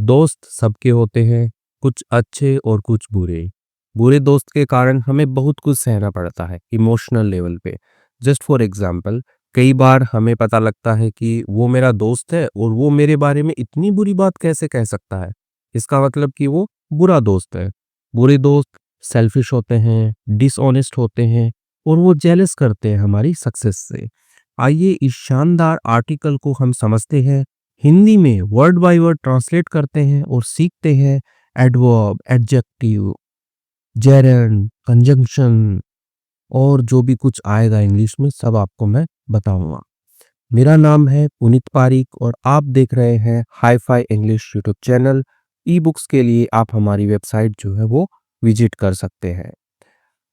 दोस्त सबके होते हैं, कुछ अच्छे और कुछ बुरे। बुरे दोस्त के कारण हमें बहुत कुछ सहना पड़ता है इमोशनल लेवल पे। जस्ट फॉर एग्जांपल, कई बार हमें पता लगता है कि वो मेरा दोस्त है और वो मेरे बारे में इतनी बुरी बात कैसे कह सकता है। इसका मतलब कि वो बुरा दोस्त है। बुरे दोस्त सेल्फिश होते हैं, डिसऑनेस्ट होते हैं और वो जेलस करते हैं हमारी सक्सेस से। आइए इस शानदार आर्टिकल को हम समझते हैं, हिंदी में वर्ड बाय वर्ड ट्रांसलेट करते हैं और सीखते हैं एडवर्ब, एडजेक्टिव, जेरंड, कंजंक्शन और जो भी कुछ आएगा इंग्लिश में सब आपको मैं बताऊंगा। मेरा नाम है पुनीत पारिक और आप देख रहे हैं hi fi English YouTube channel. E books के लिए आप हमारी वेबसाइट जो है वो विजिट कर सकते हैं।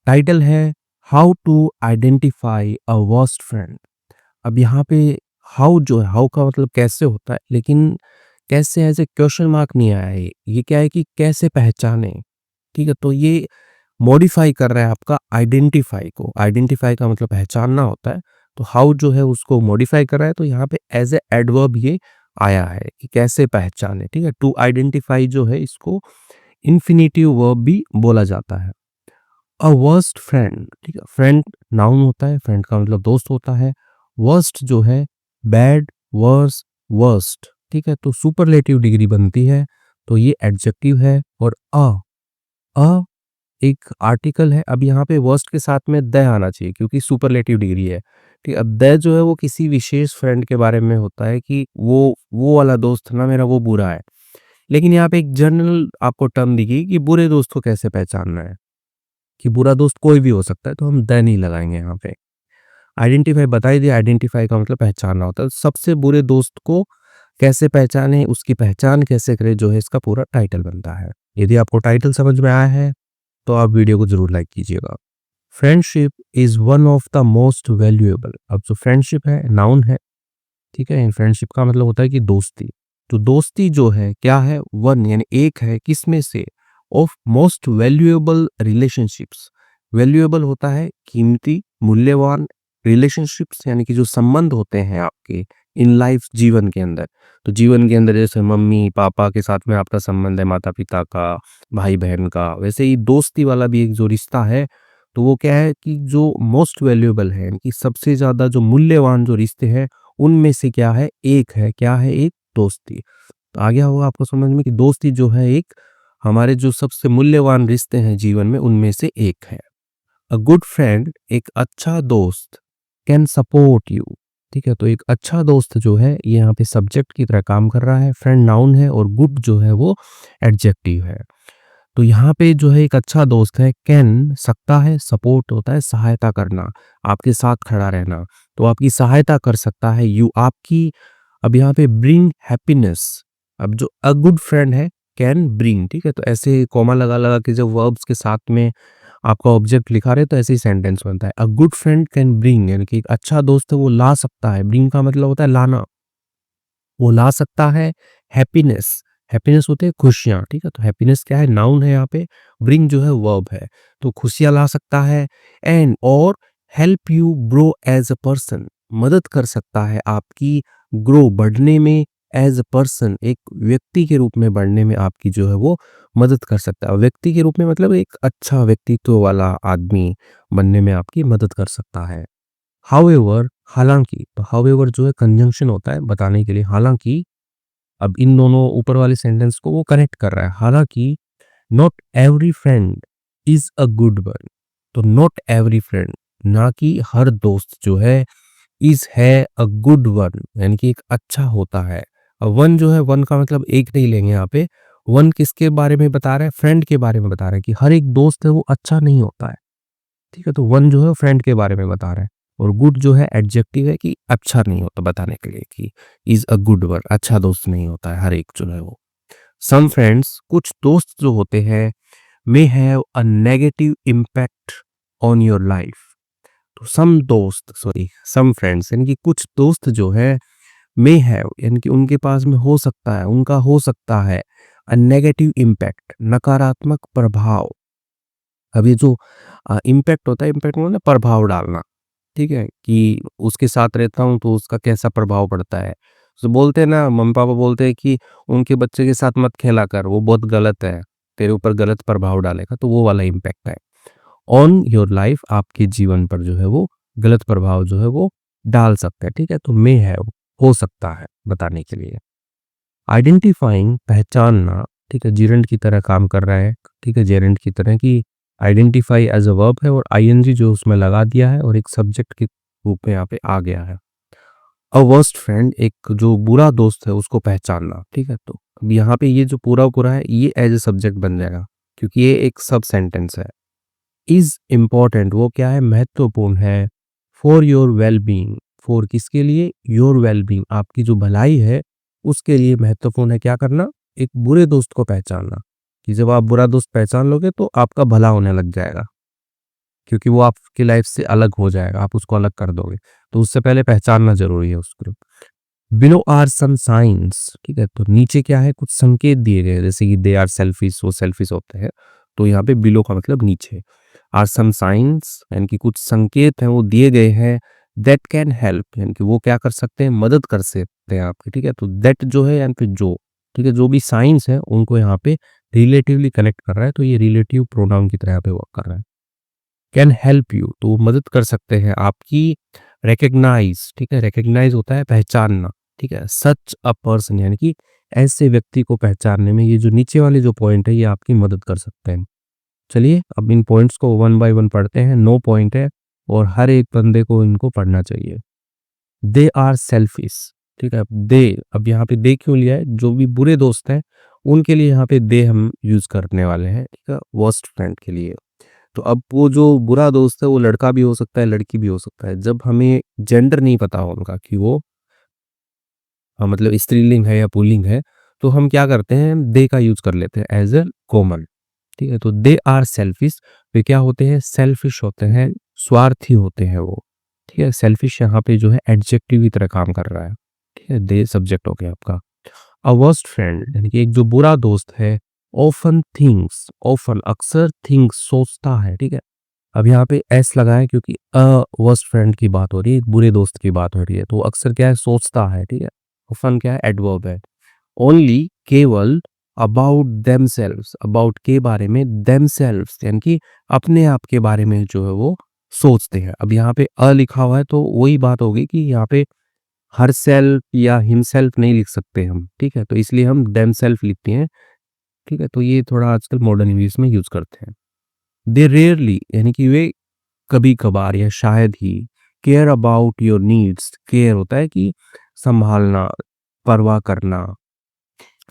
टाइटल है how to identify a worst friend. अब यहाँ पे हाउ जो है, हाउ का मतलब कैसे होता है, लेकिन कैसे ऐसे क्वेश्चन मार्क नहीं आया है। ये क्या है कि कैसे पहचाने, ठीक है। तो ये मॉडिफाई कर रहा है आपका आइडेंटिफाई को। आइडेंटिफाई का मतलब पहचानना होता है, तो हाउ जो है उसको मॉडिफाई कर रहा है। तो यहाँ पे एज ए एडवर्ब ये आया है कि कैसे पहचाने, ठीक है। टू आइडेंटिफाई जो है इसको इन्फिनेटिव वर्ब भी बोला जाता है। अ वर्स्ट फ्रेंड, ठीक है। फ्रेंड नाउन होता है, फ्रेंड का मतलब दोस्त होता है। वर्स्ट जो है बैड, वर्स, वर्स्ट, ठीक है। तो सुपरलेटिव डिग्री बनती है, तो ये एडजेक्टिव है। और अ एक आर्टिकल है। अब यहाँ पे वर्स्ट के साथ में द आना चाहिए क्योंकि सुपरलेटिव डिग्री है, ठीक है। अब द जो है वो किसी विशेष फ्रेंड के बारे में होता है कि वो वाला दोस्त ना मेरा वो बुरा है। लेकिन यहाँ पे एक जनरल आपको टर्म दिखी कि बुरे दोस्त को कैसे पहचानना है, कि बुरा दोस्त कोई भी हो सकता है, तो हम द नहीं लगाएंगे यहाँ पे। आइडेंटिफाई बता ही दिया, आइडेंटिफाई का मतलब पहचानना होता है। सबसे बुरे दोस्त को कैसे पहचाने, उसकी पहचान कैसे करें, जो है इसका पूरा टाइटल बनता है। यदि आपको टाइटल समझ में आया है तो आप वीडियो को जरूर लाइक कीजिएगा। Friendship is one of the most valuable. अब जो फ्रेंडशिप है नाउन है, ठीक है। फ्रेंडशिप का मतलब होता है कि दोस्ती। तो दोस्ती जो है क्या है, वन यानी एक है, किसमें से, of most valuable relationships. Valuable होता है कीमती, मूल्यवान। रिलेशनशिप्स यानी कि जो संबंध होते हैं आपके इन लाइफ, जीवन के अंदर। तो जीवन के अंदर जैसे मम्मी पापा के साथ में आपका संबंध है, माता पिता का, भाई बहन का, वैसे ही दोस्ती वाला भी एक जो रिश्ता है, तो वो क्या है कि जो मोस्ट वैल्यूएबल है, यानी कि सबसे ज्यादा जो मूल्यवान जो रिश्ते हैं उनमें से क्या है, एक है, क्या है, एक दोस्ती। तो आ गया होगा आपको समझ में कि दोस्ती जो है एक हमारे जो सबसे मूल्यवान रिश्ते हैं जीवन में उनमें से एक है। अ गुड फ्रेंड, एक अच्छा दोस्त, कैन सपोर्ट यू, ठीक है। तो एक अच्छा दोस्त जो है ये यहाँ पे सब्जेक्ट की तरह काम कर रहा है। फ्रेंड नाउन है और गुड जो है वो एडजेक्टिव है। तो यहाँ पे जो है एक अच्छा दोस्त है, कैन सकता है, सपोर्ट होता है सहायता करना, आपके साथ खड़ा रहना। तो आपकी सहायता कर सकता है, यू आपकी। अब यहाँ पे ब्रिंग हैप्पीनेस। अब जो अ गुड फ्रेंड है कैन ब्रिंग, ठीक है। तो ऐसे कॉमा लगा लगा के जब वर्ब्स के साथ में आपका ऑब्जेक्ट लिखा रहे तो ऐसे ही सेंटेंस बनता है। A good friend can bring, यानी कि एक अच्छा दोस्त है वो ला सकता है। ब्रिंग का मतलब होता है लाना, वो ला सकता है हैप्पीनेस। हैप्पीनेस होते हैं खुशियाँ, ठीक है। तो हैप्पीनेस क्या है, नाउन है यहाँ पे। ब्रिंग जो है वर्ब है, तो खुशियाँ ला सकता है। एंड और help you grow as a person, मदद कर सकता है आपकी ग्रो बढ़ने में, एज अ पर्सन एक व्यक्ति के रूप में बढ़ने में आपकी जो है वो मदद कर सकता है। व्यक्ति के रूप में मतलब एक अच्छा व्यक्तित्व वाला आदमी बनने में आपकी मदद कर सकता है। हाउएवर, हालांकि, तो हाउएवर जो है कंजंक्शन होता है बताने के लिए, हालांकि। अब इन दोनों ऊपर वाले सेंटेंस को वो कनेक्ट कर रहा है। हालांकि not every friend is a good one. तो नॉट एवरी फ्रेंड, ना कि हर दोस्त जो है, इज है अ गुड वन, यानी कि एक अच्छा होता है। अब वन जो है, वन का मतलब एक नहीं लेंगे यहाँ पे। वन किसके बारे में बता रहा है, फ्रेंड के बारे में बता रहा है कि हर एक दोस्त है वो अच्छा नहीं होता है, ठीक है। तो वन जो है फ्रेंड के बारे में बता रहा है और गुड जो है एडजेक्टिव है कि अच्छा नहीं होता, बताने के लिए कि इज अ गुड वन, अच्छा दोस्त नहीं होता है हर एक जो है वो। सम फ्रेंड्स, कुछ दोस्त जो होते हैं, may have a negative impact on your life. तो सम दोस्त, सॉरी सम फ्रेंड्स, यानी कि कुछ दोस्त जो है, मे हैव यानी कि उनके पास में हो सकता है, उनका हो सकता है, अ नेगेटिव इम्पैक्ट नकारात्मक प्रभाव। अब ये जो इम्पैक्ट होता है, इम्पैक्ट मतलब प्रभाव डालना, ठीक है, कि उसके साथ रहता हूँ तो उसका कैसा प्रभाव पड़ता है। तो बोलते हैं ना, मम्मी पापा बोलते हैं कि उनके बच्चे के साथ मत खेला कर, वो बहुत गलत है, तेरे ऊपर गलत प्रभाव डालेगा, तो वो वाला इम्पैक्ट है। ऑन योर लाइफ, आपके जीवन पर जो है वो गलत प्रभाव जो है वो डाल सकता है, ठीक है? तो मे है, हो सकता है बताने के लिए। आइडेंटिफाइंग, पहचानना, ठीक है, जीरेंड की तरह काम कर रहा है, ठीक है, जेरेंड की तरह कि आइडेंटिफाई एज अ वर्ब है और आईएनजी जो उसमें लगा दिया है और एक सब्जेक्ट के रूप में यहाँ पे आ गया है। अ वर्स्ट फ्रेंड, एक जो बुरा दोस्त है उसको पहचानना, ठीक है? तो अब यहाँ पे ये जो पूरा है ये एज ए सब्जेक्ट बन जाएगा, क्योंकि ये एक सब सेंटेंस है। इज इम्पॉर्टेंट, वो क्या है? महत्वपूर्ण है। For your well being, for किसके लिए? योर वेल बीइंग, आपकी जो भलाई है उसके लिए महत्वपूर्ण है क्या करना? एक बुरे दोस्त को पहचानना, कि जब आप बुरा दोस्त पहचान लोगे तो आपका भला होने लग जाएगा, क्योंकि वो आपकी लाइफ से अलग हो जाएगा, आप उसको अलग कर दोगे। तो उससे पहले पहचानना ज़रूरी है उसको। बिलो आर सम साइंस, ठीक है? तो नीचे क्या है? कुछ संकेत दिए गए हैं, जैसे कि दे आर सेल्फिश, वो सेल्फिश होते हैं। तो यहाँ पे बिलो का मतलब नीचे। आर सम साइंस यानी कि कुछ संकेत हैं वो दिए गए हैं, दैट कैन हेल्प यानी कि वो क्या कर सकते हैं? मदद कर सकते हैं आपकी, ठीक है? तो दैट जो है यानी कि जो, ठीक है, जो भी साइंस है उनको यहाँ पे रिलेटिवली कनेक्ट कर रहा है, तो ये रिलेटिव प्रोनाउन की तरह यहाँ पे वर्क कर रहा है। कैन हेल्प यू, तो मदद कर सकते हैं आपकी। रिकग्नाइज, ठीक है, रिकग्नाइज होता है पहचानना, ठीक है, सच अ पर्सन यानी कि ऐसे व्यक्ति को पहचानने में ये जो नीचे वाले जो पॉइंट है ये आपकी मदद कर सकते हैं। चलिए अब इन पॉइंट्स को वन बाय वन पढ़ते हैं। 9 पॉइंट है और हर एक बंदे को इनको पढ़ना चाहिए। दे आर सेल्फिश, ठीक है, दे, अब यहाँ पे दे क्यों लिया है? जो भी बुरे दोस्त हैं उनके लिए यहाँ पे दे हम यूज करने वाले हैं, ठीक है, वर्स्ट फ्रेंड के लिए। तो अब वो जो बुरा दोस्त है वो लड़का भी हो सकता है, लड़की भी हो सकता है। जब हमें जेंडर नहीं पता हो उनका कि वो मतलब स्त्रीलिंग है या पुल्लिंग है, तो हम क्या करते हैं? दे का यूज कर लेते हैं एज ए कॉमन, ठीक है? तो दे आर सेल्फिश, वे क्या होते हैं? सेल्फिश होते हैं, स्वार्थी होते हैं वो, ठीक है? सेल्फिश यहाँ पे जो है एडजेक्टिव की तरह काम कर रहा है, ठीक है? दे सब्जेक्ट हो गया आपका। अ वर्स्ट फ्रेंड यानी कि एक जो बुरा दोस्त है, ऑफन थिंक्स, ऑफन अक्सर, थिंक्स सोचता है, ठीक है? अब यहाँ पे एस लगा है क्योंकि अ वर्स्ट फ्रेंड की बात हो रही है, एक बुरे दोस्त की बात हो रही है, तो अक्सर क्या है? सोचता है, ठीक है? ऑफन क्या है? एडवर्ब है। ओनली, केवल, अबाउट देमसेल्व्स, अबाउट के बारे में, देमसेल्व्स यानी कि अपने आप के बारे में जो है वो सोचते हैं। अब यहाँ पे अ लिखा हुआ है तो वही बात होगी कि यहाँ पे हर सेल्फ या हिमसेल्फ नहीं लिख सकते हम, ठीक है? तो इसलिए हम देमसेल्फ लिखते हैं, ठीक है? तो ये थोड़ा आजकल मॉडर्न इंग्लिश में यूज करते हैं। दे रेयरली यानी कि वे कभी कभार या शायद ही, care about your needs, care होता है कि संभालना, परवाह करना,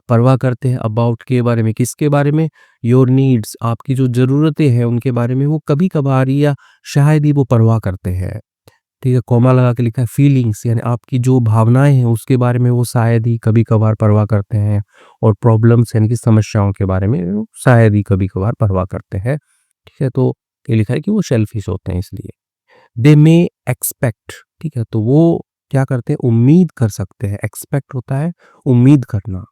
परवाह करते हैं अबाउट के बारे में, किसके बारे में? योर नीड्स, आपकी जो ज़रूरतें हैं उनके बारे में वो कभी कभार या शायद ही वो परवाह करते हैं, ठीक है? कॉमा लगा के लिखा है। फीलिंग्स यानी आपकी जो भावनाएं हैं उसके बारे में वो शायद ही कभी कभार परवाह करते हैं, और प्रॉब्लम्स यानी कि समस्याओं के बारे में वो शायद ही कभी कभार परवाह करते हैं, ठीक है? तो ये लिखा है कि वो शेल्फिश होते हैं इसलिए। दे मे एक्सपेक्ट, ठीक है, तो वो क्या करते हैं? उम्मीद कर सकते हैं। एक्सपेक्ट होता है उम्मीद करना।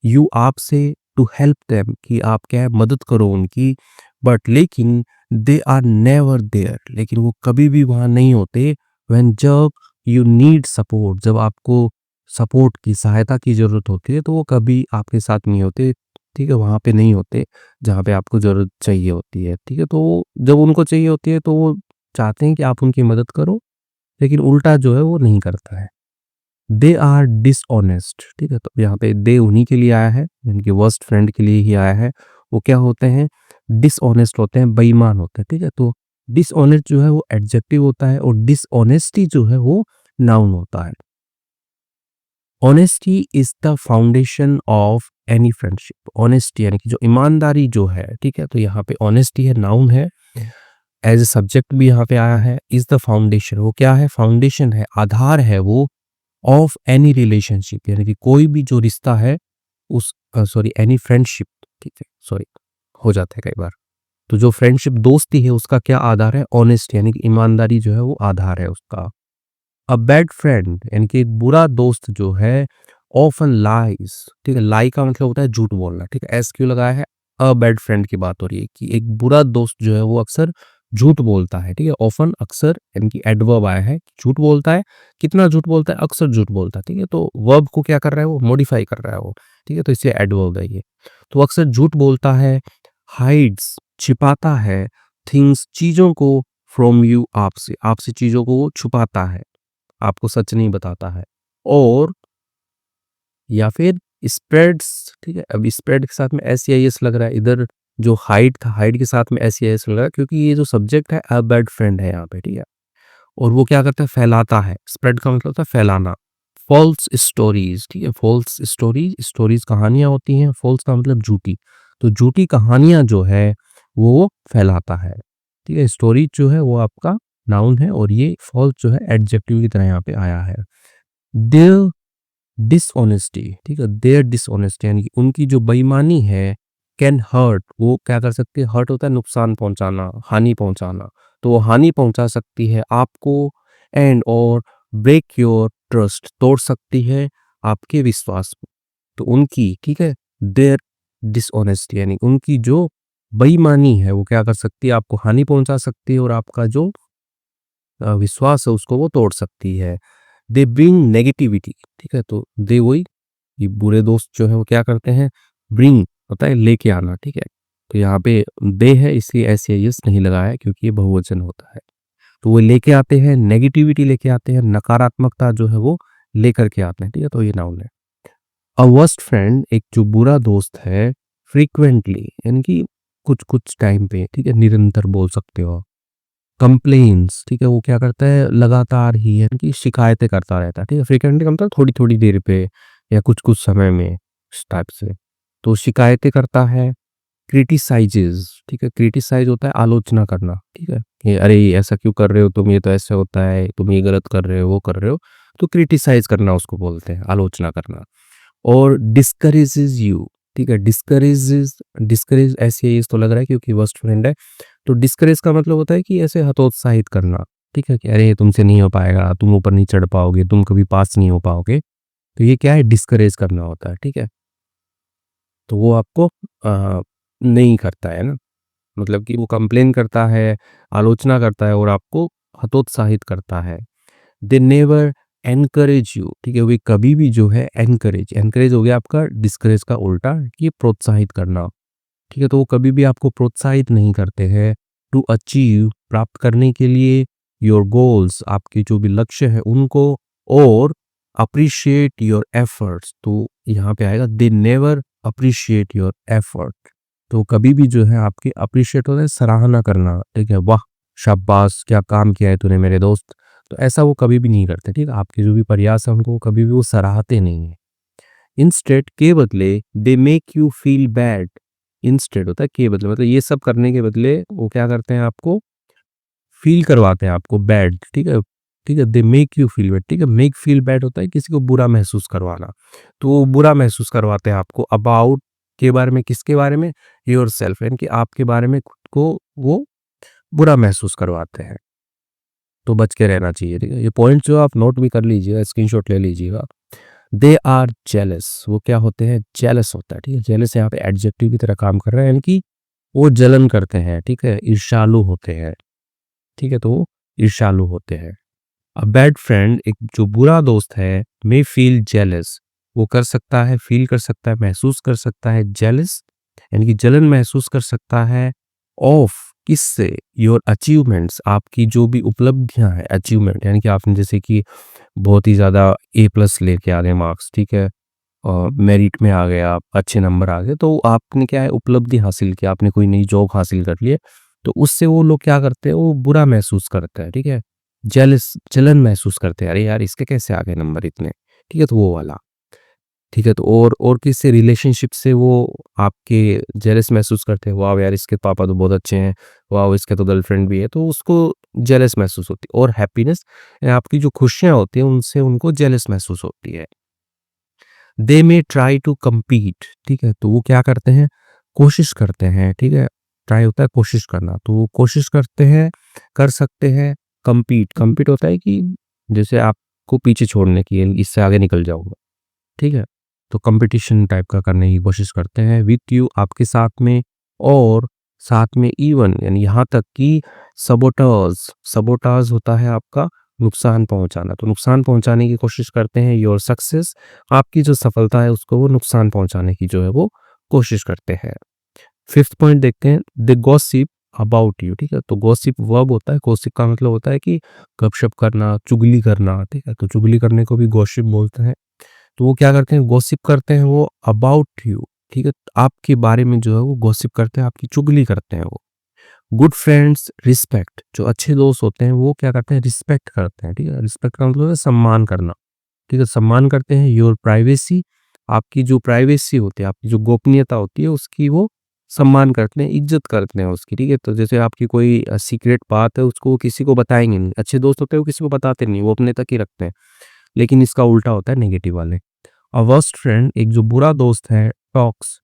यू, आपसे, टू हेल्प देम, कि आप क्या है? मदद करो उनकी। बट लेकिन दे आर नेवर देयर, लेकिन वो कभी भी वहां नहीं होते। व्हेन, जब, यू नीड सपोर्ट, जब आपको सपोर्ट की, सहायता की जरूरत होती है तो वो कभी आपके साथ नहीं होते, ठीक है? वहां पे नहीं होते जहाँ पे आपको जरूरत चाहिए होती है, ठीक है? तो जब उनको चाहिए होती है तो वो चाहते हैं कि आप उनकी मदद करो, लेकिन उल्टा जो है वो नहीं करता है। दे आर डिसऑनेस्ट, ठीक है, तो यहाँ पे दे उन्हीं के लिए आया है, यानी कि वर्स्ट फ्रेंड के लिए ही आया है। वो क्या होते हैं? डिसऑनेस्ट होते हैं, बेईमान होते हैं, ठीक है? तो डिसऑनेस्ट जो है वो एडजेक्टिव होता है और डिसऑनेस्टी जो है वो नाउन होता है। Honesty is the foundation of any friendship, honesty यानी कि जो ईमानदारी जो है, ठीक है, तो यहाँ पे ऑनेस्टी है, नाउन है, एज ए सब्जेक्ट भी यहाँ पे आया है। इज द फाउंडेशन, वो क्या है? फाउंडेशन है, आधार है वो, ऑफ एनी रिलेशनशिप यानी कि कोई भी जो रिश्ता है उस, सॉरी, एनी फ्रेंडशिप, ठीक है, सॉरी, हो जाता है कई बार। तो जो फ्रेंडशिप, दोस्ती है, उसका क्या आधार है? ऑनेस्ट यानी कि ईमानदारी जो है वो आधार है उसका। अ बैड फ्रेंड यानी कि एक बुरा दोस्त जो है, ऑफन लाइज, ठीक है, लाई का मतलब होता है झूठ बोलना, ठीक है, एस क्यों लगाया है? अ बैड फ्रेंड की बात हो रही है कि एक बुरा दोस्त जो है वो अक्सर झूठ बोलता है, ठीक है। ऑफन अक्सर यानी कि एडवर्ब आया है, झूठ बोलता है। कितना झूठ बोलता है? अक्सर झूठ बोलता है, ठीक है। तो वर्ब को क्या कर रहा है वो? मॉडिफाई कर रहा है वो, ठीक है। तो इसलिए एडवर्ब है ये। तो अक्सर झूठ बोलता है, हाइड्स छिपाता है, थिंग्स चीज़ों को, फ्रॉम यू आपसे, आपसे चीज़ों को वो छुपाता है, आपको सच नहीं बताता है। और या फिर स्प्रेड्स, ठीक है। अब स्प्रेड के साथ में एस लग रहा है, इधर जो हाइड था, हाइड के साथ में एस लग रहा है, क्योंकि ये जो सब्जेक्ट है अ बैड फ्रेंड है यहाँ पे, ठीक है। और वो क्या करता है? फैलाता है। स्प्रेड का मतलब होता है फैलाना। फॉल्स स्टोरीज, ठीक है। फॉल्स स्टोरीज, स्टोरीज कहानियां होती हैं, फॉल्स का मतलब झूठी। तो झूठी कहानियां जो है वो फैलाता है, ठीक है। स्टोरी जो है वो आपका नाउन है, और ये फॉल्स जो है एडजेक्टिव की तरह यहाँ पे आया है। देयर डिसऑनेस्टी, ठीक है। देयर डिसऑनेस्टी यानी कि उनकी जो बेईमानी है, कैन हर्ट, वो क्या कर सकती है? हर्ट होता है नुकसान पहुंचाना, हानि पहुंचाना। तो वो हानि पहुंचा सकती है आपको, एंड और ब्रेक योर ट्रस्ट, तोड़ सकती है आपके विश्वास को। तो उनकी, ठीक है, देयर डिसऑनेस्टी यानी उनकी जो बेईमानी है वो क्या कर सकती है? आपको हानि पहुंचा सकती है, और आपका जो विश्वास है उसको वो तोड़ सकती है। दे ब्रिंग नेगेटिविटी, ठीक है। तो दे वही, ये बुरे दोस्त जो है वो क्या करते हैं? ब्रिंग होता है लेके आना, ठीक है। तो यहाँ पे दे है, इसलिए ऐसे यस नहीं लगाया है, क्योंकि ये बहुवचन होता है। तो वो लेके आते हैं, नेगेटिविटी लेके आते हैं, नकारात्मकता जो है वो लेकर के आते हैं, ठीक है। तो ये नाउन है। अ वर्स्ट फ्रेंड, एक जो बुरा दोस्त है, फ्रीक्वेंटली यानी कि कुछ कुछ टाइम पे, ठीक है, निरंतर बोल सकते हो। कंप्लेन्स, ठीक है, वो क्या करता है? लगातार ही है कि शिकायतें करता रहता है, ठीक है। फ्रीक्वेंटली का मतलब थोड़ी-थोड़ी देर पे या कुछ-कुछ समय में, इस टाइप से। तो शिकायतें करता है। क्रिटिसाइज़ेज़, ठीक है, क्रिटिसाइज़ होता है आलोचना करना, ठीक है। कि अरे! ये ऐसा क्यों कर रहे हो तुम? ये तो ऐसे होता है, तुम ये गलत कर रहे हो, वो कर रहे हो। तो क्रिटिसाइज़ करना उसको बोलते हैं, आलोचना करना। और डिस्करेजेस यू, ठीक है। डिस्करेजेस, डिस्करेज ऐसे ही तो लग रहा है क्योंकि वर्स्ट फ्रेंड है। तो डिस्करेज का मतलब होता है कि ऐसे हतोत्साहित करना, ठीक है, कि अरे तुमसे नहीं हो पाएगा, तुम ऊपर नहीं चढ़ पाओगे, तुम कभी पास नहीं हो पाओगे। तो ये क्या है? डिस्करेज करना होता है, ठीक है। तो वो आपको नहीं करता है ना, मतलब कि वो कंप्लेन करता है, आलोचना करता है और आपको हतोत्साहित करता है। दे नेवर एनकरेज यू, ठीक है। वे कभी भी जो है एनकरेज, एनकरेज हो गया आपका डिस्करेज का उल्टा, कि प्रोत्साहित करना, ठीक है। तो वो कभी भी आपको प्रोत्साहित नहीं करते हैं टू अचीव, प्राप्त करने के लिए, योर गोल्स, आपके जो भी लक्ष्य है उनको, और अप्रिशिएट योर एफर्ट्स। तो यहाँ पे आएगा they never appreciate your effort. तो कभी भी जो है आपकी अप्रिशिएट होता है सराहना करना, ठीक है, वाह शाबाश क्या काम किया है तूने मेरे दोस्त। तो ऐसा वो कभी भी नहीं करते, ठीक है। आपके जो भी प्रयास है उनको कभी भी वो सराहते नहीं है। इंस्टेड, के बदले, they make you feel bad. Instead होता है के बदले, मतलब ये सब करने के बदले वो क्या करते हैं? आपको फील करवाते हैं आपको बैड, ठीक है। ठीक है, they make you feel bad, ठीक है। मेक फील बैड होता है किसी को बुरा महसूस करवाना। तो वो बुरा महसूस करवाते हैं आपको अबाउट, के बारे में, किसके बारे में? योर सेल्फ, यानी कि आपके बारे में खुद को वो बुरा महसूस करवाते हैं। तो बच के रहना चाहिए, ठीक है। ये पॉइंट जो आप नोट भी कर लीजिएगा, स्क्रीनशॉट ले लीजिएगा। दे आर जेलस, वो क्या होते हैं? जेलस होता है, ठीक है। जेलस यहाँ पे एडजेक्टिव की तरह काम कर रहा है, यानी कि वो जलन करते हैं, ठीक है, ईर्ष्यालु होते हैं, ठीक है। तो वो ईर्ष्यालु होते हैं। अ बैड फ्रेंड, एक जो बुरा दोस्त है, मे फील जेलस, वो कर सकता है, फील कर सकता है, महसूस कर सकता है, जेलस यानी कि जलन महसूस कर सकता है, ऑफ, किससे? योर अचीवमेंट्स, आपकी जो भी उपलब्धियां हैं, अचीवमेंट यानी कि आपने जैसे कि बहुत ही ज़्यादा ए प्लस लेके आ गए मार्क्स, ठीक है, मेरिट में आ गए आप, अच्छे नंबर आ गए, तो आपने क्या है? उपलब्धि हासिल की, आपने कोई नई जॉब हासिल कर ली है। तो उससे वो लोग क्या करते हैं? वो बुरा महसूस करते हैं, ठीक है। जेलस, जलन महसूस करते हैं, अरे यार इसके कैसे आ गए नंबर इतने, ठीक है। तो वो वाला, ठीक है। तो और किससे? रिलेशनशिप से वो आपके जेलस महसूस करते हैं, वाह यार इसके पापा तो बहुत अच्छे हैं, वाह इसके तो गर्लफ्रेंड भी है, तो उसको जेलस महसूस होती है। और हैप्पीनेस, आपकी जो खुशियां होती हैं उनसे उनको जेलस महसूस होती है। दे मे ट्राई टू कम्पीट, ठीक है। तो वो क्या करते हैं? कोशिश करते हैं, ठीक है। ट्राई होता है कोशिश करना, तो वो कोशिश करते हैं, कर सकते हैं। कम्पीट, कम्पीट होता है कि जैसे आपको पीछे छोड़ने की, इससे आगे निकल जाऊंगा, ठीक है। तो कंपटीशन टाइप का करने की कोशिश करते हैं, विथ यू, आपके साथ में, और साथ में इवन यानी यहाँ तक कि सबोटाज सबोटाज होता है आपका नुकसान पहुंचाना। तो नुकसान पहुंचाने की कोशिश करते हैं योर सक्सेस, आपकी जो सफलता है उसको वो नुकसान पहुंचाने की जो है वो कोशिश करते हैं। फिफ्थ पॉइंट देखते हैं, द गॉसिप अबाउट यू। ठीक है, तो गॉसिप वर्ब होता है, गॉसिप का मतलब होता है कि गपशप करना, चुगली करना। ठीक है, तो चुगली करने को भी गॉसिप बोलते हैं। तो वो क्या करते हैं, गॉसिप करते हैं वो अबाउट यू। ठीक है, आपके बारे में जो है वो गॉसिप करते हैं, आपकी चुगली करते हैं वो। गुड फ्रेंड्स रिस्पेक्ट, जो अच्छे दोस्त होते हैं वो क्या करते हैं, रिस्पेक्ट करते हैं। ठीक है, रिस्पेक्ट का मतलब है सम्मान करना। ठीक है, सम्मान करते हैं योर प्राइवेसी, आपकी जो प्राइवेसी होती है, आपकी जो गोपनीयता होती है उसकी वो सम्मान करते हैं, इज्जत करते हैं उसकी। ठीक है, तो जैसे आपकी कोई सीक्रेट बात है उसको वो किसी को बताएंगे नहीं। अच्छे दोस्त होते हैं वो किसी को बताते नहीं, वो अपने तक ही रखते हैं। लेकिन इसका उल्टा होता है नेगेटिव वाले। अ वर्स्ट फ्रेंड, एक जो बुरा दोस्त है, टॉक्स।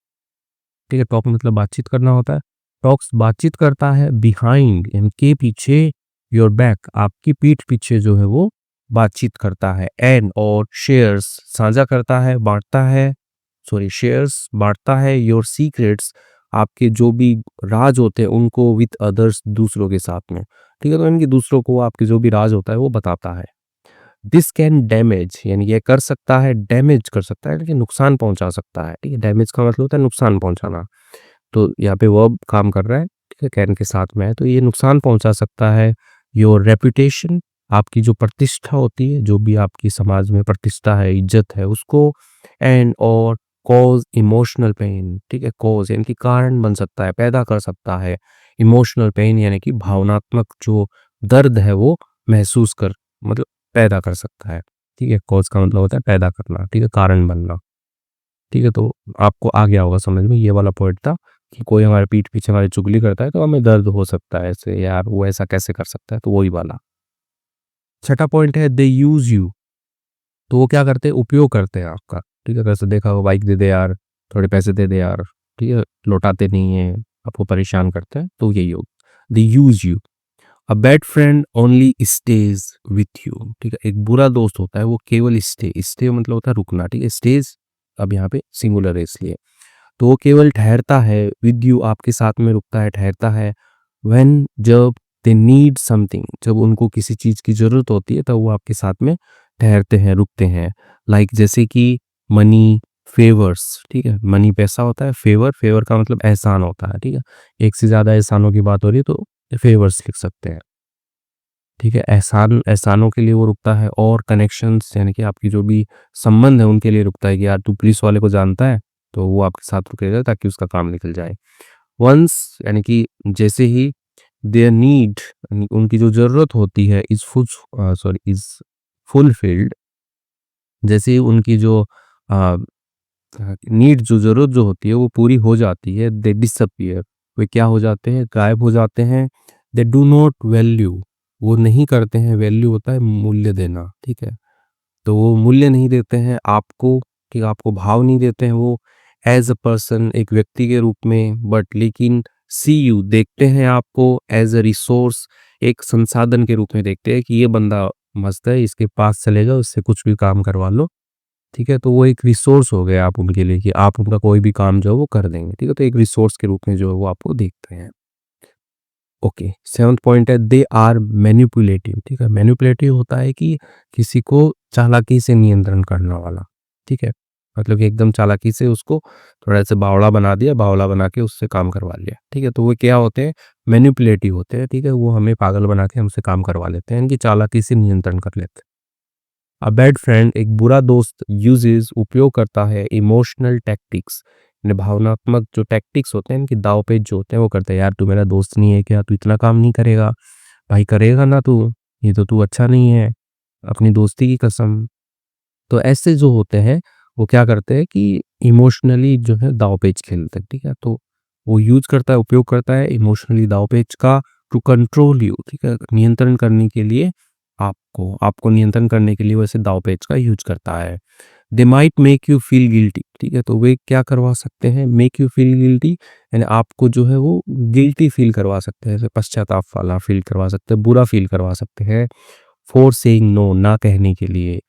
ठीक है, टॉक मतलब बातचीत करना होता है। टॉक्स बातचीत करता है बिहाइंड यानी के पीछे, योर बैक आपकी पीठ पीछे जो है वो बातचीत करता है। एंड और शेयर्स साझा करता है, बांटता है, सॉरी शेयर्स बांटता है, योर सीक्रेट्स आपके जो भी राज होते हैं उनको विथ अदर्स दूसरों के साथ में। ठीक है, तो इनकी दूसरों को आपके जो भी राज होता है वो बताता है। दिस कैन डैमेज यानी ये कर सकता है, डैमेज कर सकता है, लेकिन नुकसान पहुंचा सकता है। ठीक है, डैमेज का मतलब होता है नुकसान पहुंचाना। तो यहाँ पे वर्ब काम कर रहा है, ठीक है, कैन के साथ में है, तो ये नुकसान पहुंचा सकता है योर रेपुटेशन, आपकी जो प्रतिष्ठा होती है, जो भी आपकी समाज में प्रतिष्ठा है, इज्जत है उसको। एंड और कॉज इमोशनल पेन। ठीक है, कॉज यानी कि कारण बन सकता है, पैदा कर सकता है। इमोशनल पेन यानी कि भावनात्मक जो दर्द है वो महसूस कर मतलब पैदा कर सकता है। ठीक है, कॉज का मतलब होता है पैदा करना, ठीक है, कारण बनना। ठीक है, तो आपको आ गया होगा समझ में, ये वाला पॉइंट था कि कोई हमारे पीठ पीछे हमारी चुगली करता है तो हमें दर्द हो सकता है ऐसे, यार वो ऐसा कैसे कर सकता है, तो वही वाला। छठा पॉइंट है दे यूज यू, तो वो क्या करते हैं, उपयोग करते हैं आपका। ठीक है, कैसे देखा हो, बाइक दे दे यार, थोड़े पैसे दे दे यार, ठीक है, लौटाते नहीं है, आपको परेशान करते हैं, तो यही होगा they use you. A bad friend only stays with you. ठीक है, एक बुरा दोस्त होता है वो केवल स्टे मतलब होता है रुकना। ठीक है, स्टेज अब यहाँ पे सिंगुलर है इसलिए, तो वो केवल ठहरता है, विद यू आपके साथ में रुकता है, ठहरता है। व्हेन जब दे नीड समथिंग, जब उनको किसी चीज़ की ज़रूरत होती है तब वो आपके साथ में ठहरते हैं, रुकते हैं। लाइक जैसे कि मनी, फेवर्स। ठीक है, मनी पैसा होता है, फेवर फेवर का मतलब एहसान होता है। ठीक है, एक से ज़्यादा एहसानों की बात हो रही है तो फेवर्स लिख सकते हैं। ठीक है, एहसानों के लिए वो रुकता है, और कनेक्शंस यानी कि आपकी जो भी संबंध है उनके लिए रुकता है कि यार तू पुलिस वाले को जानता है, तो वो आपके साथ रुकेगा ताकि उसका काम निकल जाए। वंस यानी कि जैसे ही देयर नीड उनकी जो ज़रूरत होती है इज़ फुलफिल्ड, जैसे ही उनकी जो अ, नीड जो ज़रूरत जो होती है वो पूरी हो जाती है, दे डिसअपीयर, वे क्या हो जाते हैं, गायब हो जाते हैं। दे डू नॉट वैल्यू, वो नहीं करते हैं, वैल्यू होता है मूल्य देना। ठीक है, तो वो मूल्य नहीं देते हैं आपको, ठीक है, आपको भाव नहीं देते हैं वो एज अ पर्सन, एक व्यक्ति के रूप में, बट लेकिन सी यू देखते हैं आपको एज अ रिसोर्स, एक संसाधन के रूप में देखते हैं कि ये बंदा मस्त है, इसके पास चले जाओ, इससे कुछ भी काम करवा लो। ठीक है, तो वो एक रिसोर्स हो गया आप उनके लिए कि आप उनका कोई भी काम जो है वो कर देंगे। ठीक है, तो एक रिसोर्स के रूप में जो है वो आपको देखते हैं। ओके, सेवंथ पॉइंट है दे आर मैनिपुलेटिव। ठीक है, मैनिपुलेटिव होता है कि किसी को चालाकी से नियंत्रण करने वाला। ठीक है, मतलब कि एकदम चालाकी से उसको थोड़ा सा बावड़ा बना दिया, बावड़ा बना के उससे काम करवा लिया। ठीक है, तो वो क्या होते हैं, मैनिपुलेटिव होते हैं। ठीक है, वो हमें पागल बना के हमसे काम करवा लेते हैं, इनकी चालाकी से नियंत्रण कर लेते हैं। अ बैड फ्रेंड, एक बुरा दोस्त, यूजेस उपयोग करता है, इमोशनल टैक्टिक्स यानी भावनात्मक जो टैक्टिक्स होते हैं, इनकी दावपेच जो होते हैं वो करते हैं। यार तू मेरा दोस्त नहीं है क्या, तू इतना काम नहीं करेगा, भाई करेगा ना तू, ये तो तू अच्छा नहीं है, अपनी दोस्ती की कसम। तो ऐसे जो होते हैं वो क्या करते हैं कि इमोशनली जो है दावपेच खेलते हैं। ठीक है, तो वो यूज करता है, उपयोग करता है इमोशनली दावपेच का, टू कंट्रोल यू। ठीक है, नियंत्रण करने के लिए आपको आपको नियंत्रण करने के लिए वैसे दावपेच का यूज करता है। They might make you feel guilty. ठीक है, तो वे क्या करवा सकते हैं, मेक यू फील गिल्टी यानी आपको जो है वो गिल्टी फील करवा सकते हैं, जैसे पश्चाताप वाला फील करवा सकते हैं, बुरा फील करवा सकते हैं। फॉर सेइंग नो, ना कहने के लिए,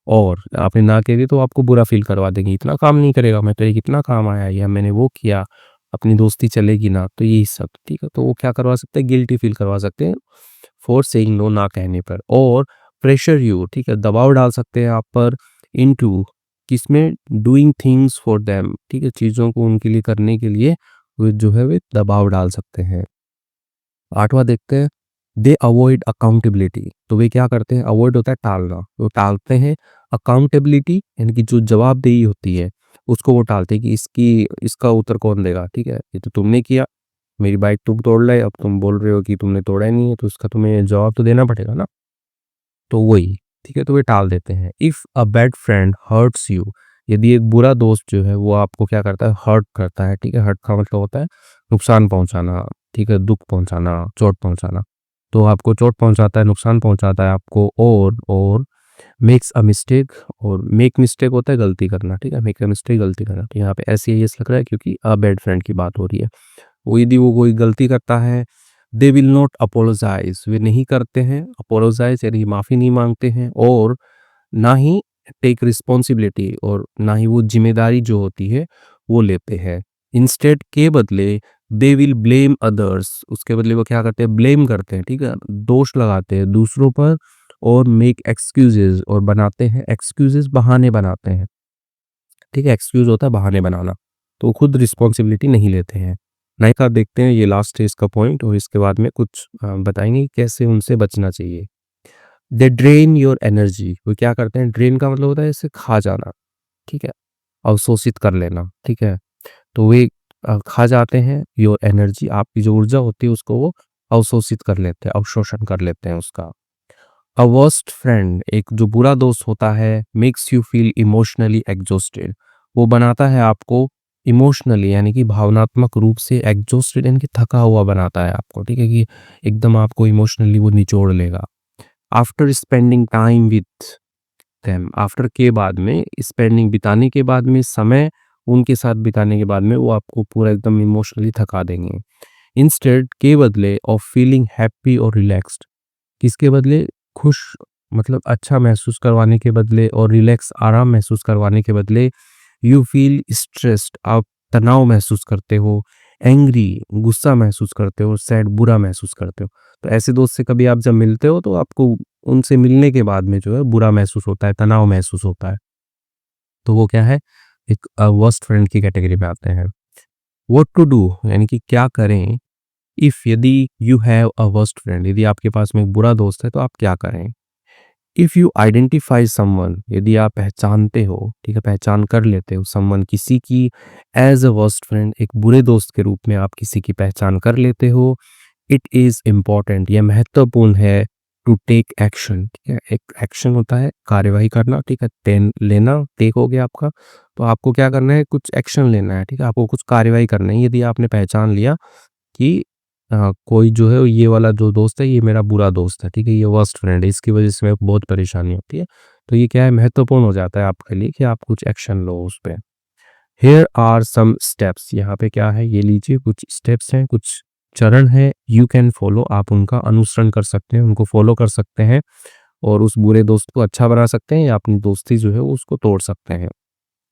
और आपने ना कह दी तो आपको बुरा फील करवा देंगे, इतना काम नहीं करेगा, मैं तेरे कितना काम आया, या मैंने वो किया, अपनी दोस्ती चलेगी ना, तो यही सब, ठीक है। तो वो क्या करवा सकते हैं, गिल्टी फील करवा सकते हैं फॉर सेइंग नो, ना कहने पर। और प्रेशर यू, ठीक है, दबाव डाल सकते हैं आप पर, इनटू, किसमें, डूइंग थिंग्स फॉर देम, ठीक है, चीज़ों को उनके लिए करने के लिए वो जो है वे दबाव डाल सकते हैं। 8वां देखते हैं, दे अवॉइड अकाउंटेबिलिटी। तो वे क्या करते हैं, अवॉइड होता है टालना, वो टालते हैं अकाउंटेबिलिटी, यानी कि जो जवाबदेही होती है उसको वो टालते हैं कि इसका उत्तर कौन देगा, ठीक है, ये तो तुमने किया, मेरी बाइक तुम तोड़ लाए, अब तुम बोल रहे हो कि तुमने तोड़ा ही नहीं है, तो इसका तुम्हें जवाब तो देना पड़ेगा ना। तो वही, ठीक है, तो वे टाल देते हैं। If a bad friend hurts you, यदि एक बुरा दोस्त जो है वो आपको क्या करता है, हर्ट करता है, ठीक है, हर्ट का मतलब होता है नुकसान पहुंचाना, ठीक है, दुख पहुंचाना, चोट पहुंचाना। तो आपको चोट पहुंचाता है, नुकसान पहुंचाता है आपको, और मेक्स अ मिस्टेक, और मेक मिस्टेक होता है गलती करना, ठीक है, मेक अ मिस्टेक गलती करना। तो यहाँ पे ऐसे यस लग रहा है क्योंकि अ बैड फ्रेंड की बात हो रही है। वो यदि वो कोई गलती करता है, दे विल नॉट अपोलोजाइज, वे नहीं करते हैं अपोलोजाइज, यानी माफ़ी नहीं मांगते हैं, और ना ही टेक रिस्पॉन्सिबिलिटी, और ना ही वो जिम्मेदारी जो होती है वो लेते हैं। इंस्टेड, के बदले, दे विल ब्लेम अदर्स, उसके बदले वो क्या करते हैं, ब्लेम करते हैं, ठीक है, दोष लगाते हैं दूसरों पर, और मेक एक्सक्यूजेज, और बनाते हैं एक्सक्यूजेज, बहाने बनाते हैं, ठीक है, एक्सक्यूज होता है बहाने बनाना। तो खुद रिस्पॉन्सिबिलिटी नहीं लेते हैं। नाइक आप देखते हैं ये लास्ट है इसका पॉइंट, और इसके बाद में कुछ बताएंगे कि कैसे उनसे बचना चाहिए। दे ड्रेन योर एनर्जी, वो क्या करते हैं, ड्रेन का मतलब होता है इसे खा जाना, ठीक है, अवशोषित कर लेना, ठीक है। तो वे खा जाते हैं योर एनर्जी, आपकी जो ऊर्जा होती है उसको वो अवशोषित कर लेते हैं, अवशोषण कर लेते हैं उसका। अ वर्स्ट फ्रेंड, एक जो बुरा दोस्त होता है, makes you feel emotionally exhausted, वो बनाता है आपको इमोशनली, यानी कि भावनात्मक रूप से एग्जॉस्टेड, यानी कि थका हुआ बनाता है आपको, ठीक है, कि एकदम आपको इमोशनली वो निचोड़ लेगा। After spending time with them, after के बाद में, स्पेंडिंग बिताने के बाद में, समय उनके साथ बिताने के बाद में वो आपको पूरा एकदम इमोशनली थका देंगे। इंस्टेड, के बदले, ऑफ फीलिंग हैप्पी और रिलैक्स्ड, किसके बदले, खुश, मतलब अच्छा महसूस करवाने के बदले, और रिलैक्स, आराम महसूस करवाने के बदले, यू फील स्ट्रेस्ड, आप तनाव महसूस करते हो, एंग्री, गुस्सा महसूस करते हो, सैड, बुरा महसूस करते हो। तो ऐसे दोस्त से कभी आप जब मिलते हो तो आपको उनसे मिलने के बाद में जो है बुरा महसूस होता है, तनाव महसूस होता है। तो वो क्या है, एक वर्स्ट फ्रेंड की कैटेगरी में आते हैं। व्हाट टू डू, यानी कि क्या करें, इफ, यदि you have a worst friend, यदि आपके पास में एक बुरा दोस्त है तो आप क्या करें। इफ यू आइडेंटिफाई समवन, यदि आप पहचानते हो, ठीक है, पहचान कर लेते हो समवन, किसी की, एज अ वर्स्ट फ्रेंड, एक बुरे दोस्त के रूप में आप किसी की पहचान कर लेते हो, इट इज इम्पॉर्टेंट, यह महत्वपूर्ण है, टू टेक एक्शन, ठीक है, एक एक्शन होता है कार्यवाही करना, ठीक है, टेन लेना, टेक हो गया आपका, तो आपको क्या करना है, कुछ एक्शन लेना है, ठीक है, आपको कुछ कार्यवाही करना है। यदि आपने पहचान लिया कि कोई जो है ये वाला जो दोस्त है ये मेरा बुरा दोस्त है, ठीक है, ये वर्स्ट फ्रेंड है, इसकी वजह से मेरे को बहुत परेशानी होती है, तो ये क्या है, महत्वपूर्ण हो जाता है आपके लिए कि आप कुछ एक्शन लो उस पे। हियर आर सम स्टेप्स, यहाँ पे क्या है, ये लीजिए कुछ स्टेप्स हैं, कुछ चरण है, यू कैन फॉलो, आप उनका अनुसरण कर सकते हैं, उनको फॉलो कर सकते हैं, और उस बुरे दोस्त को अच्छा बना सकते हैं, या अपनी दोस्ती जो है वो उसको तोड़ सकते हैं।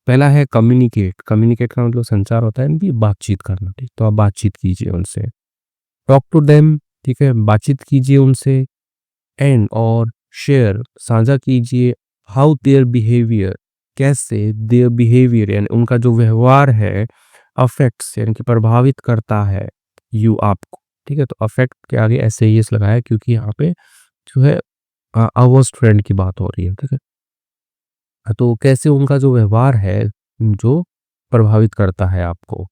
पहला है कम्युनिकेट, कम्युनिकेट का मतलब संचार होता है, यानी कि बातचीत करना, ठीक, तो आप बातचीत कीजिए उनसे। टॉक टू देम, ठीक है, बातचीत कीजिए उनसे। एंड, और शेयर, साझा कीजिए, हाउ देयर बिहेवियर, कैसे, देयर बिहेवियर यानी उनका जो व्यवहार है, अफेक्ट्स यानी कि प्रभावित करता है, यू, आपको, ठीक है, तो अफेक्ट के आगे ऐसे ही इस लगाया क्योंकि यहाँ पे जो है वर्स्ट फ्रेंड की बात हो रही है, ठीक है। तो कैसे उनका जो व्यवहार है जो प्रभावित करता है आपको,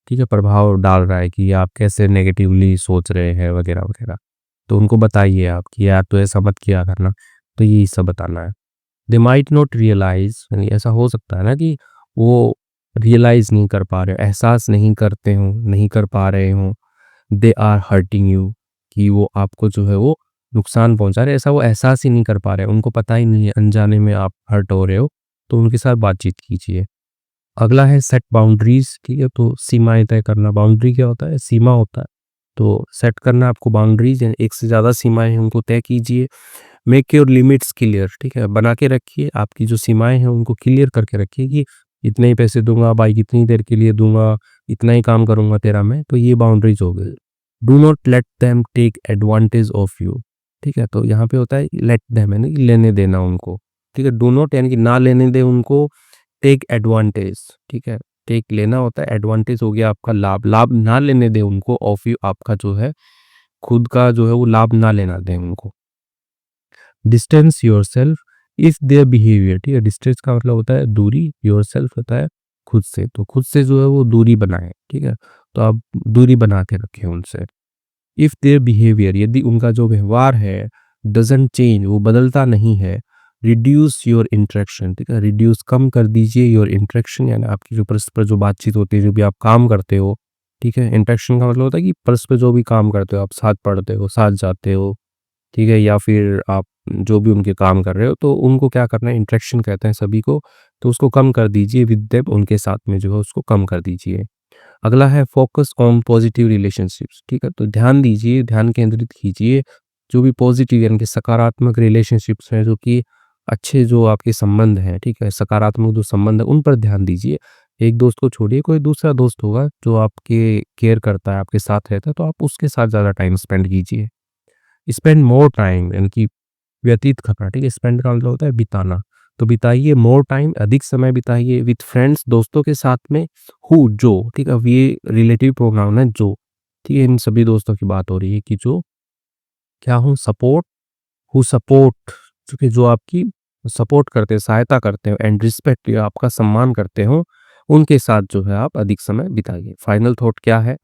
ठीक है, प्रभाव डाल रहा है कि आप कैसे नेगेटिवली सोच रहे हैं वगैरह वगैरह, तो उनको बताइए आप कि यार तो ऐसा मत किया करना, तो यही सब बताना है। दे माइट नॉट रियलाइज, यानी ऐसा हो सकता है ना कि वो रियलाइज नहीं कर पा रहे, एहसास नहीं करते हो, नहीं कर पा रहे हो, दे आर हर्टिंग यू, कि वो आपको जो है वो नुकसान पहुंचा रहे, ऐसा वो एहसास ही नहीं कर पा रहे, उनको पता ही नहीं है, अनजाने में आप हर्ट हो रहे हो, तो उनके साथ बातचीत कीजिए। अगला है सेट बाउंड्रीज, ठीक है, तो सीमाएं तय करना, बाउंड्री क्या होता है, सीमा होता है, तो सेट करना आपको बाउंड्रीज, यानी एक से ज़्यादा सीमाएं हैं उनको तय कीजिए। मेक योर लिमिट्स क्लियर, ठीक है, बना के रखिए, आपकी जो सीमाएं हैं उनको क्लियर करके रखिए कि इतने ही पैसे दूँगा, बाइक इतनी देर के लिए दूँगा, इतना ही काम करूँगा तेरा मैं, तो ये बाउंड्रीज़ हो गई। Do not let them take advantage of you, ठीक है? तो यहाँ पे होता है लेट देम यानी कि लेने देना उनको, ठीक है? डू नॉट यानी कि ना लेने दें उनको, टेक एडवांटेज, ठीक है? टेक लेना होता है, एडवांटेज हो गया आपका लाभ, लाभ ना लेने दें उनको ऑफ यू, आपका जो है खुद का जो है वो लाभ ना लेना दें उनको। Distance yourself if their behaviour, ठीक है? डिस्टेंस का मतलब होता है दूरी, योरसेल्फ होता है खुद से, तो खुद से जो है वो दूरी बनाएं, ठीक है? तो आप दूरी बना के रखें उनसे। इफ देयर बिहेवियर यदि उनका जो व्यवहार है डजंट चेंज, वो बदलता नहीं है, रिड्यूस योर इंटरेक्शन, ठीक है? रिड्यूस कम कर दीजिए योर इंटरेक्शन, यानी आपकी जो परस्पर जो बातचीत होती है, जो भी आप काम करते हो, ठीक है? इंटरेक्शन का मतलब होता है कि परस्पर जो भी काम करते हो, आप साथ पढ़ते हो, साथ जाते हो, ठीक है? या फिर आप जो भी उनके काम कर रहे हो, तो उनको क्या करना है, इंटरेक्शन कहते हैं सभी को, तो उसको कम कर दीजिए विद देम, उनके साथ में जो है उसको कम कर दीजिए। अगला है फोकस ऑन पॉजिटिव रिलेशनशिप्स, ठीक है? तो ध्यान दीजिए, ध्यान केंद्रित कीजिए जो भी पॉजिटिव यानी कि सकारात्मक रिलेशनशिप्स हैं, जो कि अच्छे जो आपके संबंध हैं, ठीक है? सकारात्मक जो संबंध है उन पर ध्यान दीजिए। एक दोस्त को छोड़िए, कोई दूसरा दोस्त होगा जो आपके केयर करता है, आपके साथ रहता है, तो आप उसके साथ ज़्यादा टाइम स्पेंड कीजिए। स्पेंड मोर टाइम यानी कि व्यतीत करना, ठीक है? स्पेंड का मतलब होता है बिताना, तो बिताइए मोर टाइम, अधिक समय बिताइए विथ फ्रेंड्स, दोस्तों के साथ में, हु जो, ठीक है? अब ये रिलेटिव प्रोनाउन है जो, ठीक है? इन सभी दोस्तों की बात हो रही है कि जो क्या हूँ, सपोर्ट, हु सपोर्ट, क्योंकि जो आपकी सपोर्ट करते हैं, सहायता करते हो, एंड रिस्पेक्ट या आपका सम्मान करते हो, उनके साथ जो है आप अधिक समय बिताइए। फाइनल थॉट क्या है,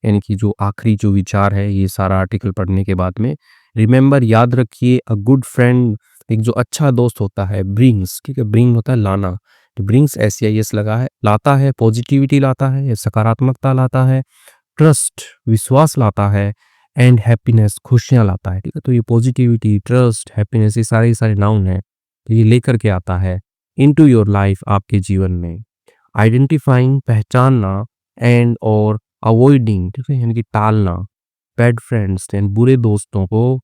यानी कि जो आखिरी जो विचार है ये सारा आर्टिकल पढ़ने के बाद में, रिमेंबर याद रखिए, अ गुड फ्रेंड, एक जो अच्छा दोस्त होता है, ब्रिंग्स, ठीक है? ब्रिंग होता है लाना, तो ब्रिंग्स SCIS लगा है, लाता है, पॉजिटिविटी लाता है, ये सकारात्मकता लाता है, ट्रस्ट विश्वास लाता है, एंड हैप्पीनेस खुशियाँ लाता है, ठीक है? तो ये पॉजिटिविटी, ट्रस्ट, हैप्पीनेस, ये सारे नाउन है, तो ये लेकर के आता है इनटू योर लाइफ, आपके जीवन में। आइडेंटिफाइंग पहचानना, एंड और अवॉइडिंग, ठीक है? यानी कि टालना, बैड फ्रेंड्स यानी बुरे दोस्तों को,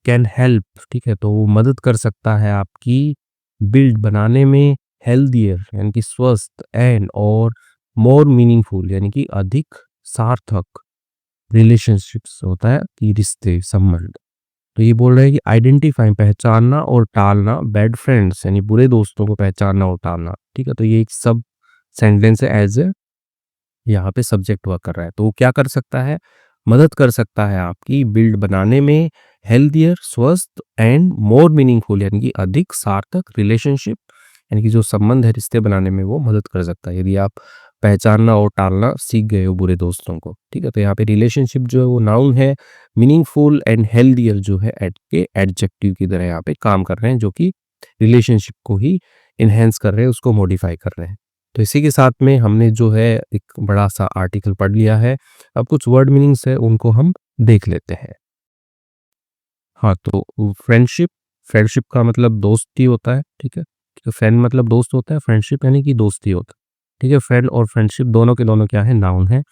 कैन हेल्प, ठीक है? तो वो मदद कर सकता है आपकी बिल्ड बनाने में, हेल्दियर यानी कि स्वस्थ, एंड और मोर मीनिंगफुल यानी कि अधिक सार्थक रिलेशनशिप्स होता है कि रिश्ते संबंध। तो ये बोल रहे हैं कि आइडेंटिफाई पहचानना और टालना, बैड फ्रेंड्स यानी बुरे दोस्तों को पहचानना और टालना, ठीक है? तो ये एक सब सेंटेंस है, एज ए यहाँ पे सब्जेक्ट वर्क कर रहा है, तो वो क्या कर सकता है, मदद कर सकता है आपकी बिल्ड बनाने में, हेल्दियर स्वस्थ, एंड मोर मीनिंगफुल यानी कि अधिक सार्थक रिलेशनशिप, यानी कि जो संबंध है रिश्ते बनाने में वो मदद कर सकता है, यदि आप पहचानना और टालना सीख गए हो बुरे दोस्तों को, ठीक है? तो यहाँ पे रिलेशनशिप जो है वो नाउन है, मीनिंगफुल एंड हेल्दियर जो है एड के एडजेक्टिव की तरह यहाँ पे काम कर रहे हैं, जो कि रिलेशनशिप को ही इन्हेंस कर रहे हैं, उसको मॉडिफाई कर रहे हैं। तो इसी के साथ में हमने जो है एक बड़ा-सा आर्टिकल पढ़ लिया है। अब कुछ वर्ड मीनिंग्स है उनको हम देख लेते हैं। हाँ, तो फ्रेंडशिप, फ्रेंडशिप का मतलब दोस्ती होता है, ठीक है? तो फ्रेंड मतलब दोस्त होता है, फ्रेंडशिप यानी कि दोस्ती होता है, ठीक है? फ्रेंड और फ्रेंडशिप दोनों के दोनों क्या है, नाउन है।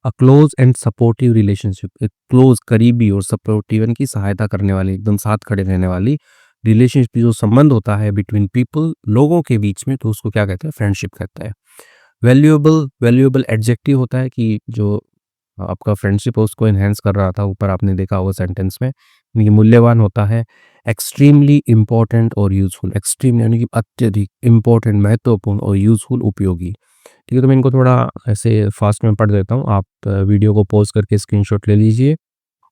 A close and supportive relationship, एक क्लोज करीबी और सपोर्टिव यानी कि सहायता करने वाली, एकदम साथ खड़े रहने वाली रिलेशनशिप, जो संबंध होता है बिटवीन पीपल, लोगों के बीच में, तो उसको क्या कहते हैं, फ्रेंडशिप कहते हैं। वैल्यूएबल, वैल्यूएबल एडजेक्टिव होता है कि जो आपका फ्रेंडशिप है उसको एनहांस कर रहा था, ऊपर आपने देखा होगा सेंटेंस में, ये मूल्यवान होता है। एक्सट्रीमली इम्पोर्टेंट और यूजफुल, एक्सट्रीम यानी कि अत्यधिक, इम्पोर्टेंट महत्वपूर्ण, और यूजफुल उपयोगी, ठीक है? तो मैं इनको थोड़ा ऐसे फास्ट में पढ़ देता हूँ, आप वीडियो को पॉज करके स्क्रीनशॉट ले लीजिए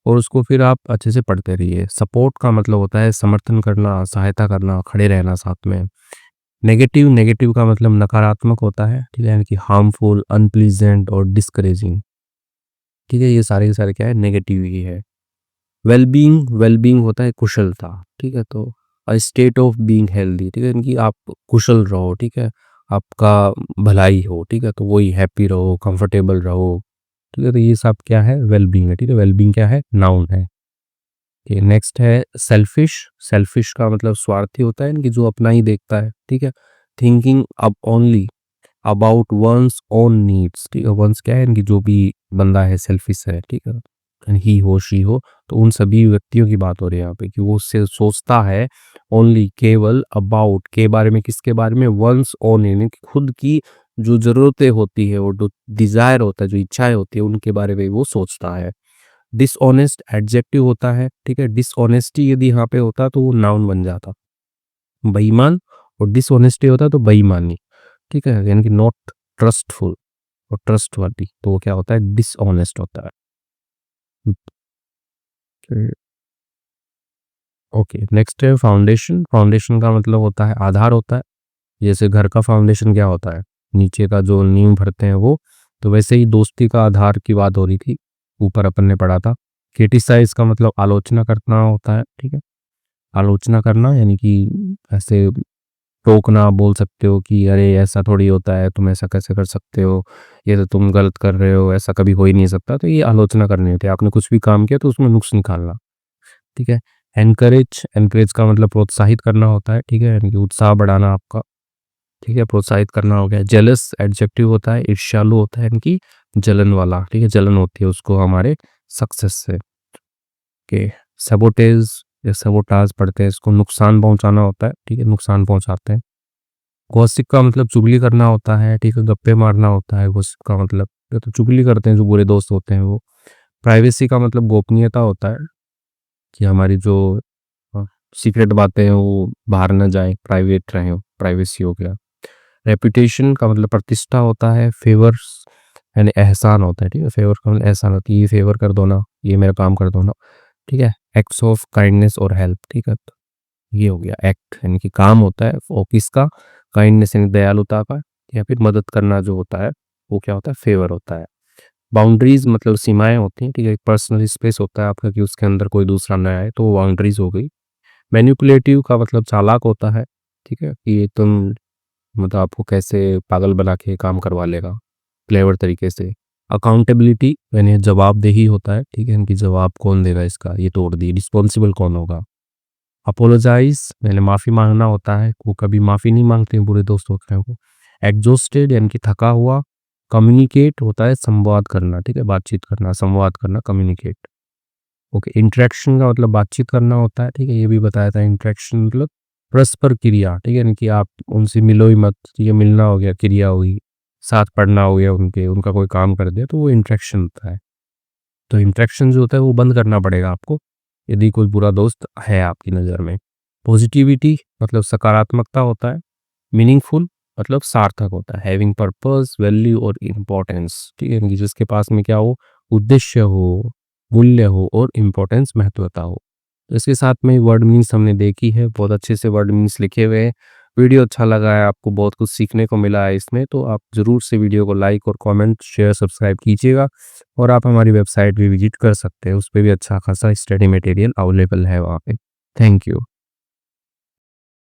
और उसको फिर आप अच्छे से पढ़ते रहिए। सपोर्ट का मतलब होता है समर्थन करना, सहायता करना, खड़े रहना साथ में। नेगेटिव, नेगेटिव का मतलब नकारात्मक होता है, ठीक है? यानी कि हार्मफुल, अनप्लीजेंट और डिस्करेजिंग, ठीक है? ये सारे के सारे क्या है, नेगेटिव ही है। वेलबींग, वेलबींग होता है कुशलता, ठीक है? तो a state of being healthy, ठीक है? यानी कि आप कुशल रहो, ठीक है? आपका भलाई हो, ठीक है? तो वही हैप्पी रहो, कंफर्टेबल रहो, ठीक है? तो ये सब क्या है, वेलबींग है, ठीक है? वेलबींग क्या है, नाउन है। ये नेक्स्ट है सेल्फिश, सेल्फिश का मतलब स्वार्थी होता है, यानी कि जो अपना ही देखता है, ठीक है? थिंकिंग अब only about one's own needs, ठीक है? वन्स क्या है, यानी कि जो भी बंदा है सेल्फिश है, ठीक है? ही हो शी हो, तो उन सभी व्यक्तियों की बात हो रही है यहाँ पे कि वो उससे सोचता है ओनली केवल अबाउट के बारे में, किसके बारे में, वंस ओन यानी कि खुद की जो ज़रूरतें होती है और जो डिज़ायर होता है, जो इच्छाएँ होती है उनके बारे में वो सोचता है। डिसऑनेस्ट एडजेक्टिव होता है, ठीक है? डिसऑनेस्टी यदि यहाँ पे होता तो वो नाउन बन जाता। बेईमान और डिसऑनेस्टी होता तो बेईमानी, ठीक है? यानी कि नॉट ट्रस्टफुल और ट्रस्टवर्दी, तो वो क्या होता है? डिसऑनेस्ट होता है। फिर ओके, नेक्स्ट है फाउंडेशन। फाउंडेशन का मतलब होता है आधार होता है। जैसे घर का फाउंडेशन क्या होता है? नीचे का जो नींव भरते हैं वो, तो वैसे ही दोस्ती का आधार की बात हो रही थी, ऊपर अपन ने पढ़ा था। क्रिटिसाइज़ का मतलब आलोचना करना होता है, ठीक है? आलोचना करना यानी कि ऐसे टोकना बोल सकते हो कि अरे ऐसा थोड़ी होता है, तुम ऐसा कैसे कर सकते हो? ये तो तुम गलत कर रहे हो, ऐसा कभी हो ही नहीं सकता। तो ये आलोचना करनी होती है। आपने कुछ भी काम किया तो उसमें नुक्स निकालना, ठीक है? एनकरेज, एनकरेज का मतलब प्रोत्साहित करना होता है, ठीक है? यानी कि उत्साह बढ़ाना आपका, ठीक है? प्रोत्साहित करना हो गया। जेलस एडजेक्टिव होता है, ईर्ष्यालु होता है यानी कि जलन वाला, ठीक है? जलन होती है उसको हमारे सक्सेस से। ओके, सबोटेज या सबोटाज पढ़ते हैं, इसको नुकसान पहुँचाना होता है, ठीक है? नुकसान पहुँचाते हैं। गॉसिप का मतलब चुगली करना होता है, ठीक है? गप्पे मारना होता है गॉसिप का मतलब, ये तो चुगली करते हैं जो बुरे दोस्त होते हैं वो। प्राइवेसी का मतलब गोपनीयता होता है कि हमारी जो सीक्रेट बातें हैं वो बाहर ना जाएँ, प्राइवेट रहें, प्राइवेसी हो गया। रेपुटेशन का मतलब प्रतिष्ठा होता है। फेवर्स यानी एहसान होता है, ठीक है? फेवर का मतलब एहसान होता है, ये फेवर कर दो ना, ये मेरा काम कर दो ना, ठीक है? एक्ट्स ऑफ काइंडनेस और हेल्प, ठीक है? तो ये हो गया एक्ट यानी कि काम होता है वो किसका? काइंडनेस यानी दयालुता का, या फिर मदद करना जो होता है वो क्या होता है? फेवर होता है। बाउंड्रीज मतलब सीमाएं होती हैं, ठीक है? पर्सनल स्पेस होता है आपका कि उसके अंदर कोई दूसरा ना आए, तो वो बाउंड्रीज हो गई। मैनिपुलेटिव का मतलब चालाक होता है, ठीक है? कि तुम मतलब आपको कैसे पागल बना के काम करवा लेगा क्लेवर तरीके से। अकाउंटेबिलिटी यानी जवाबदेही होता है, ठीक है? इनकी जवाब कौन देगा इसका, ये तोड़ दी, रिस्पॉन्सिबल कौन होगा। अपोलोजाइज यानी माफ़ी मांगना होता है, वो कभी माफ़ी नहीं मांगते हैं बुरे दोस्त होते हैं वो। एग्जॉस्टेड यानी कि थका हुआ। कम्युनिकेट होता है संवाद करना, ठीक है? बातचीत करना, संवाद करना, कम्युनिकेट। ओके, इंटरेक्शन का मतलब बातचीत करना होता है, ठीक है? ये भी बताया था, इंटरेक्शन मतलब परस्पर क्रिया, ठीक है? यानी कि आप उनसे मिलो ही मत, ठीक है? मिलना हो गया, क्रिया हुई, साथ पढ़ना हो गया उनके, उनका कोई काम कर दिया तो वो इंटरेक्शन होता है। तो इंटरेक्शन जो होता है वो बंद करना पड़ेगा आपको, यदि कोई बुरा दोस्त है आपकी नज़र में। पॉजिटिविटी मतलब सकारात्मकता होता है। मीनिंगफुल मतलब सार्थक होता है। हैविंग पर्पस, वैल्यू और इम्पोर्टेंस, ठीक है? यानी कि जिसके पास में क्या हो? उद्देश्य हो, मूल्य हो और इम्पोर्टेंस, महत्वता हो। तो इसके साथ में वर्ड मीन्स हमने देखी है, बहुत अच्छे से वर्ड मीन्स लिखे हुए हैं। वीडियो अच्छा लगा है, आपको बहुत कुछ सीखने को मिला है इसमें, तो आप ज़रूर से वीडियो को लाइक और कमेंट, शेयर, सब्सक्राइब कीजिएगा। और आप हमारी वेबसाइट भी विजिट कर सकते हैं, उस पे भी अच्छा खासा स्टडी मटेरियल अवेलेबल है वहाँ पे। Thank you.